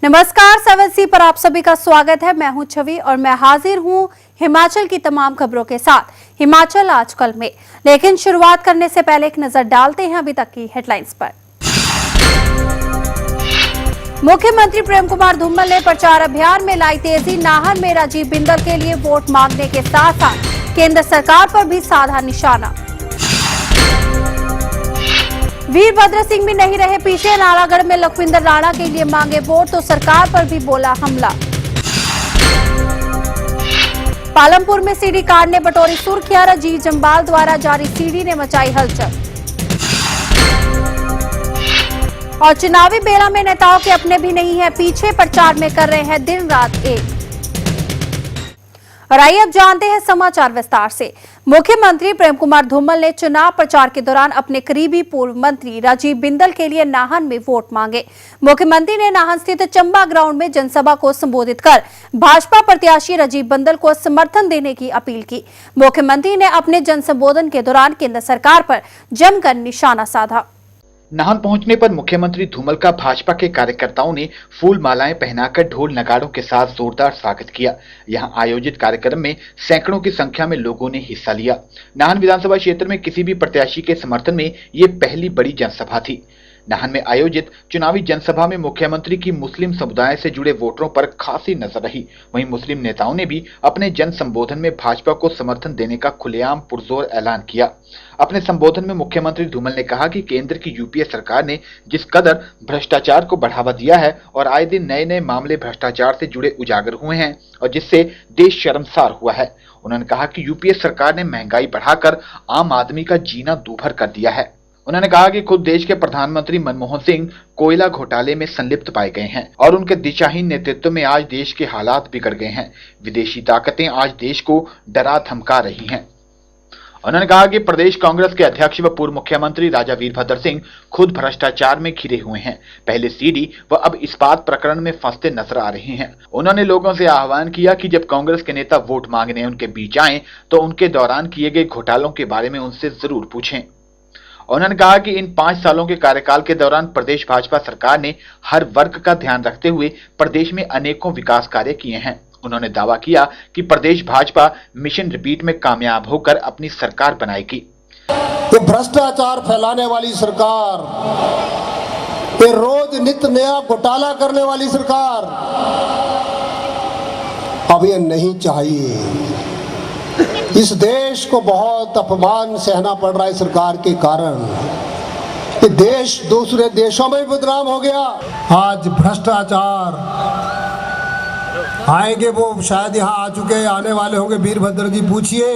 नमस्कार, 7C पर आप सभी का स्वागत है। मैं हूं छवि और मैं हाजिर हूं हिमाचल की तमाम खबरों के साथ हिमाचल आजकल में। लेकिन शुरुआत करने से पहले एक नजर डालते हैं अभी तक की हेडलाइंस पर। मुख्यमंत्री प्रेम कुमार धूमल ने प्रचार अभियान में लाई तेजी। नाहन में राजीव बिंदल के लिए वोट मांगने के साथ साथ केंद्र सरकार पर भी साधा निशाना। वीरभद्र सिंह भी नहीं रहे पीछे। नालागढ़ में लखविंदर राणा के लिए मांगे वोट तो सरकार पर भी बोला हमला। पालमपुर में सीडी कार्ड ने बटोरी सुर्खियां। राजीव जम्वाल द्वारा जारी सीडी ने मचाई हलचल। और चुनावी बेला में नेताओं के अपने भी नहीं है पीछे, प्रचार में कर रहे हैं दिन रात एक। और आइए अब जानते हैं समाचार विस्तार से। मुख्यमंत्री प्रेम कुमार धूमल ने चुनाव प्रचार के दौरान अपने करीबी पूर्व मंत्री राजीव बिंदल के लिए नाहन में वोट मांगे। मुख्यमंत्री ने नाहन स्थित चंबा ग्राउंड में जनसभा को संबोधित कर भाजपा प्रत्याशी राजीव बिंदल को समर्थन देने की अपील की। मुख्यमंत्री ने अपने जन संबोधन के दौरान केंद्र सरकार पर जमकर निशाना साधा। नाहन पहुंचने पर मुख्यमंत्री धूमल का भाजपा के कार्यकर्ताओं ने फूल मालाएं पहनाकर ढोल नगाड़ों के साथ जोरदार स्वागत किया। यहां आयोजित कार्यक्रम में सैकड़ों की संख्या में लोगों ने हिस्सा लिया। नाहन विधानसभा क्षेत्र में किसी भी प्रत्याशी के समर्थन में ये पहली बड़ी जनसभा थी। नाहन में आयोजित चुनावी जनसभा में मुख्यमंत्री की मुस्लिम समुदाय से जुड़े वोटरों पर खासी नजर रही। वहीं मुस्लिम नेताओं ने भी अपने जन संबोधन में भाजपा को समर्थन देने का खुलेआम पुरजोर ऐलान किया। अपने संबोधन में मुख्यमंत्री धूमल ने कहा कि केंद्र की यूपीए सरकार ने जिस कदर भ्रष्टाचार को बढ़ावा दिया है और आए दिन नए नए मामले भ्रष्टाचार से जुड़े उजागर हुए हैं और जिससे देश शर्मसार हुआ है। उन्होंने कहा कि यूपीए सरकार ने महंगाई बढ़ाकर आम आदमी का जीना दूभर कर दिया है। उन्होंने कहा कि खुद देश के प्रधानमंत्री मनमोहन सिंह कोयला घोटाले में संलिप्त पाए गए हैं और उनके दिशाहीन नेतृत्व में आज देश के हालात बिगड़ गए हैं। विदेशी ताकतें आज देश को डरा धमका रही हैं। उन्होंने कहा कि प्रदेश कांग्रेस के अध्यक्ष व पूर्व मुख्यमंत्री राजा वीरभद्र सिंह खुद भ्रष्टाचार में घिरे हुए हैं। पहले सीडी व अब इस्पात प्रकरण में फंसते नजर आ रहे हैं। उन्होंने लोगों से आह्वान किया कि जब कांग्रेस के नेता वोट मांगने उनके बीच आए तो उनके दौरान किए गए घोटालों के बारे में उनसे जरूर पूछें। उन्होंने कहा कि इन 5 सालों के कार्यकाल के दौरान प्रदेश भाजपा सरकार ने हर वर्ग का ध्यान रखते हुए प्रदेश में अनेकों विकास कार्य किए हैं। उन्होंने दावा किया कि प्रदेश भाजपा मिशन रिपीट में कामयाब होकर अपनी सरकार बनाएगी। ये भ्रष्टाचार फैलाने वाली सरकार, ये रोज नित्य नया घोटाला करने वाली सरकार अब ये नहीं चाहिए। इस देश को बहुत अपमान सहना पड़ रहा है सरकार के कारण। ये देश दूसरे देशों में भी बदनाम हो गया। आज भ्रष्टाचार आएंगे, वो शायद यहाँ आ चुके आने वाले होंगे। वीरभद्र जी पूछिए,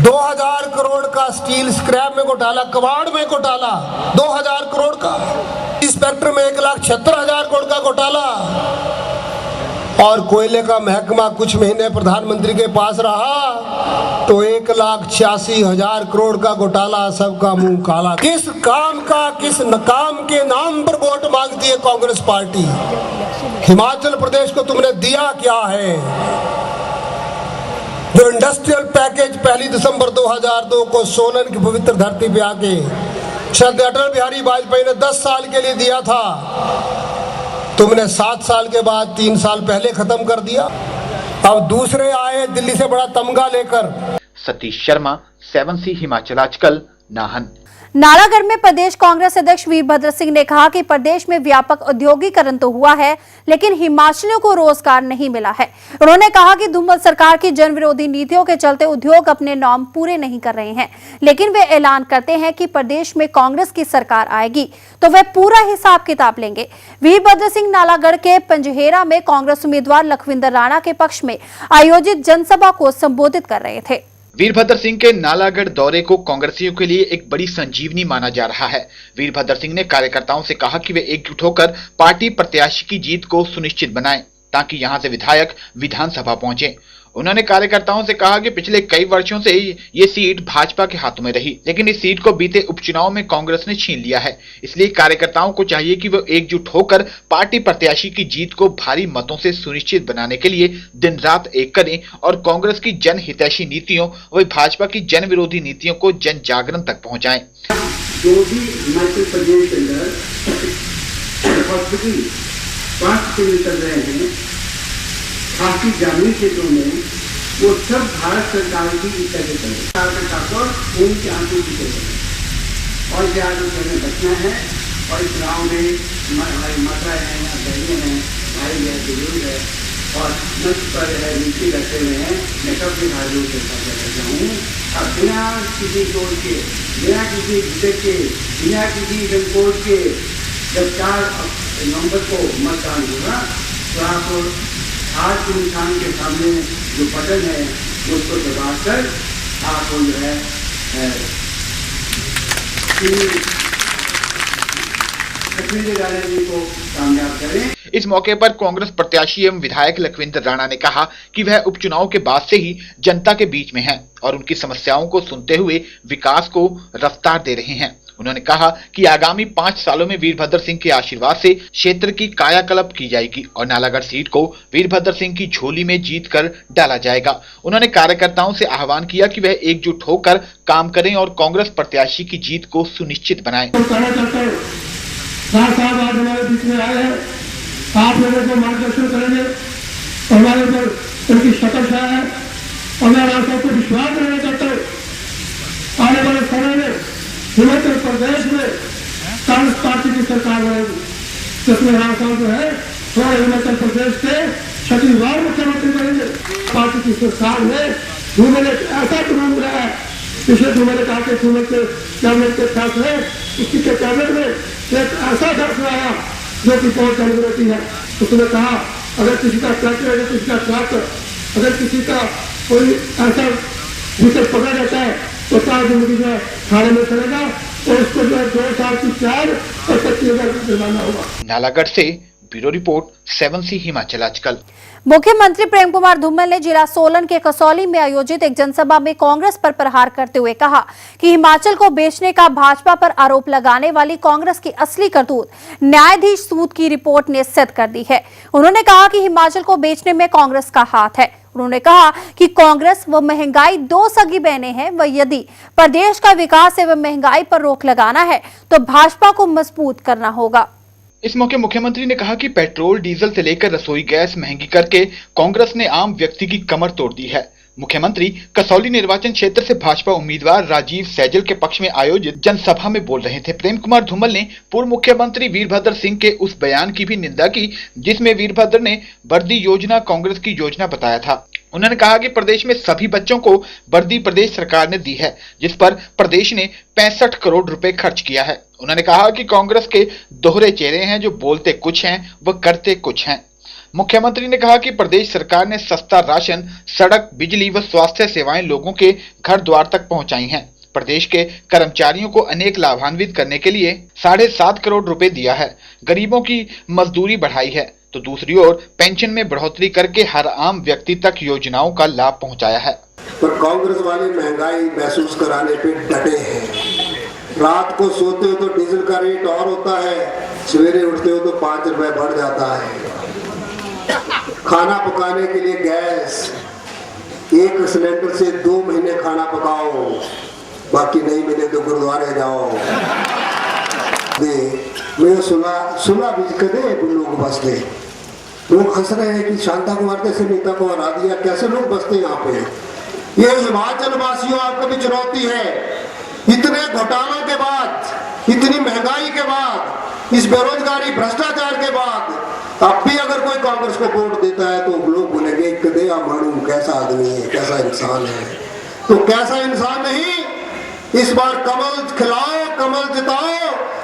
2000 करोड़ का स्टील स्क्रैप में घोटाला, कबाड़ में घोटाला 2000 करोड़ का, इंस्पेक्टर में 1,76,000 करोड़ का घोटाला और कोयले का महकमा कुछ महीने प्रधानमंत्री के पास रहा तो 1,86,000 करोड़ का घोटाला, सबका मुंह काला। किस काम का, किस नकाम के नाम पर वोट मांगती है कांग्रेस पार्टी? हिमाचल प्रदेश को तुमने दिया क्या है? जो इंडस्ट्रियल पैकेज 1 दिसंबर 2002 को सोलन की पवित्र धरती पे आके श्रद्धेय अटल बिहारी वाजपेयी ने 10 साल के लिए दिया था, तुमने 7 साल के बाद 3 साल पहले खत्म कर दिया। अब दूसरे आए दिल्ली से बड़ा तमगा लेकर। सतीश शर्मा, 7C हिमाचल आजकल, नाहन। नालागढ़ में प्रदेश कांग्रेस अध्यक्ष वीरभद्र सिंह ने कहा कि प्रदेश में व्यापक औद्योगिकरण तो हुआ है लेकिन हिमाचलियों को रोजगार नहीं मिला है। उन्होंने कहा कि धूमल सरकार की जन विरोधी नीतियों के चलते उद्योग अपने नॉर्म पूरे नहीं कर रहे हैं, लेकिन वे ऐलान करते हैं कि प्रदेश में कांग्रेस की सरकार आएगी तो वे पूरा हिसाब किताब लेंगे। वीरभद्र सिंह नालागढ़ के पंजहेरा में कांग्रेस उम्मीदवार लखविंदर राणा के पक्ष में आयोजित जनसभा को संबोधित कर रहे थे। वीरभद्र सिंह के नालागढ़ दौरे को कांग्रेसियों के लिए एक बड़ी संजीवनी माना जा रहा है। वीरभद्र सिंह ने कार्यकर्ताओं से कहा कि वे एकजुट होकर पार्टी प्रत्याशी की जीत को सुनिश्चित बनाएं ताकि यहां से विधायक विधानसभा पहुंचे। उन्होंने कार्यकर्ताओं से कहा कि पिछले कई वर्षों से ये सीट भाजपा के हाथों में रही, लेकिन इस सीट को बीते उपचुनाव में कांग्रेस ने छीन लिया है। इसलिए कार्यकर्ताओं को चाहिए कि वो एकजुट होकर पार्टी प्रत्याशी की जीत को भारी मतों से सुनिश्चित बनाने के लिए दिन रात एक करें और कांग्रेस की जनहितैषी नीतियों व भाजपा की जन विरोधी नीतियों को जन जागरण तक पहुंचाएं। जो भी हिमाचल प्रदेश के अंदर स्वास्थ्य के लिए चल रहे हैं, खासकर ग्रामीण क्षेत्रों में, वो सब भारत सरकार की इच्छा से चले। सरकार के साथ उनके आंसू की चले और इससे आगे हमें बचना है। और इस गाँव में हमारी माताएं हैं या बहनें हैं, भाई है, बुजुर्ग है और मंच पर है, नीचे बैठे हुए हैं। मैं सबसे भाइयों से कहता हूँ, अब बिना किसी सोच के, बिना किसी झिझक के, बिना किसी संकोच के जब 4 नवंबर को मतदान होगा तो आप आज के इंसान के सामने जो बटन है उसको दबाकर आप जो है को कामयाब करें। इस मौके पर कांग्रेस प्रत्याशी एवं विधायक लखविंदर राणा ने कहा कि वह उपचुनाव के बाद से ही जनता के बीच में हैं और उनकी समस्याओं को सुनते हुए विकास को रफ्तार दे रहे हैं। उन्होंने कहा कि आगामी 5 सालों में वीरभद्र सिंह के आशीर्वाद से क्षेत्र की कायाकल्प की जाएगी और नालागढ़ सीट को वीरभद्र सिंह की झोली में जीत कर डाला जाएगा। उन्होंने कार्यकर्ताओं से आह्वान किया कि वह एकजुट होकर काम करें और कांग्रेस प्रत्याशी की जीत को सुनिश्चित बनाएं। हमारे बीच में आए हैं, आप लोगों को मार्गदर्शन करेंगे, हमारे ऊपर उनकी शक्ल है और मैं आप सबको विश्वास करना चाहता हूँ। आने वाले समय में हिमाचल प्रदेश में कांग्रेस पार्टी की सरकार रहेगी, जिसमें राजस्थान जो है थोड़ा हिमाचल प्रदेश के छत्तीसगढ़ मुख्यमंत्री बनेंगे। पार्टी की सरकार में धूमल एक ऐसा कानून मिला है, पिछले धूमल कहा कि धूमल के कैबिनेट के फैसले, उसकी के कैबिनेट में एक ऐसा फैसला आया जो कि बहुत जरूरती है। उसने कहा अगर किसी का ट्रैक्टर, अगर किसी का ट्रैक्टर, अगर किसी का कोई ऐसा भीतर पकड़ा जाता है तो 4 जिंदगी में थाने में चलेगा और उसको जो है 2 साल की कैद और 25,000 जुर्माना होगा। नालागढ़ से ब्यूरो रिपोर्ट 7C हिमाचल आजकल। मुख्यमंत्री प्रेम कुमार धूमल ने जिला सोलन के कसौली में आयोजित एक जनसभा में कांग्रेस पर प्रहार करते हुए कहा कि हिमाचल को बेचने का भाजपा पर आरोप लगाने वाली कांग्रेस की असली करतूत न्यायाधीश सूद की रिपोर्ट ने सिद्ध कर दी है। उन्होंने कहा कि हिमाचल को बेचने में कांग्रेस का हाथ है। उन्होंने कहा कि कांग्रेस व महंगाई 2 सगी बहनें हैं व यदि प्रदेश का विकास एवं महंगाई पर रोक लगाना है तो भाजपा को मजबूत करना होगा। इस मौके मुख्यमंत्री ने कहा कि पेट्रोल डीजल से लेकर रसोई गैस महंगी करके कांग्रेस ने आम व्यक्ति की कमर तोड़ दी है। मुख्यमंत्री कसौली निर्वाचन क्षेत्र से भाजपा उम्मीदवार राजीव सैजल के पक्ष में आयोजित जनसभा में बोल रहे थे। प्रेम कुमार धूमल ने पूर्व मुख्यमंत्री वीरभद्र सिंह के उस बयान की भी निंदा की जिसमें वीरभद्र ने वर्दी योजना कांग्रेस की योजना बताया था। उन्होंने कहा कि प्रदेश में सभी बच्चों को वर्दी प्रदेश सरकार ने दी है, जिस पर प्रदेश ने 65 करोड़ रुपए खर्च किया है। उन्होंने कहा कि कांग्रेस के दोहरे चेहरे हैं, जो बोलते कुछ हैं व करते कुछ हैं। मुख्यमंत्री ने कहा कि प्रदेश सरकार ने सस्ता राशन, सड़क, बिजली व स्वास्थ्य सेवाएं लोगों के घर द्वार तक पहुंचाई हैं। प्रदेश के कर्मचारियों को अनेक लाभान्वित करने के लिए 7.5 करोड़ रुपए दिया है। गरीबों की मजदूरी बढ़ाई है तो दूसरी ओर पेंशन में बढ़ोतरी करके हर आम व्यक्ति तक योजनाओं का लाभ पहुंचाया है। पर कांग्रेस वाले महंगाई महसूस कराने पे डटे हैं। रात को सोते हो तो डीजल का रेट और होता है, सवेरे उठते हो तो 5 रुपए बढ़ जाता है। खाना पकाने के लिए गैस, 1 सिलेंडर से 2 महीने खाना पकाओ, बाकी नहीं मिले तो गुरुद्वारे जाओ। मैं सुना भी कदे लोग बसते, लोग हंस रहे हैं कि शांता कुमार कैसे नेता को हरा दिया, कैसे लोग बसते यहाँ पे। ये हिमाचल वासियों आपको भी चुनौती है। इतने घोटालों के बाद, इतनी महंगाई के बाद, इस बेरोजगारी भ्रष्टाचार के बाद अब भी अगर कोई कांग्रेस को वोट देता है तो लोग बोलेंगे कदे मालूम कैसा आदमी है, कैसा इंसान है। तो कैसा इंसान नहीं, इस बार कमल खिलाओ, कमल जिताओ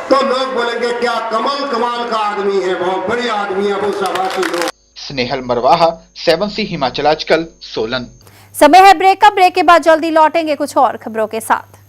तो लोग बोलेंगे क्या कमल कमाल का आदमी है, बहुत बढ़िया आदमी है, बहुत शाबाशी लोग। स्नेहल मरवाहा, 7C हिमाचल आजकल, सोलन। समय है ब्रेक का। ब्रेक के बाद जल्दी लौटेंगे कुछ और खबरों के साथ।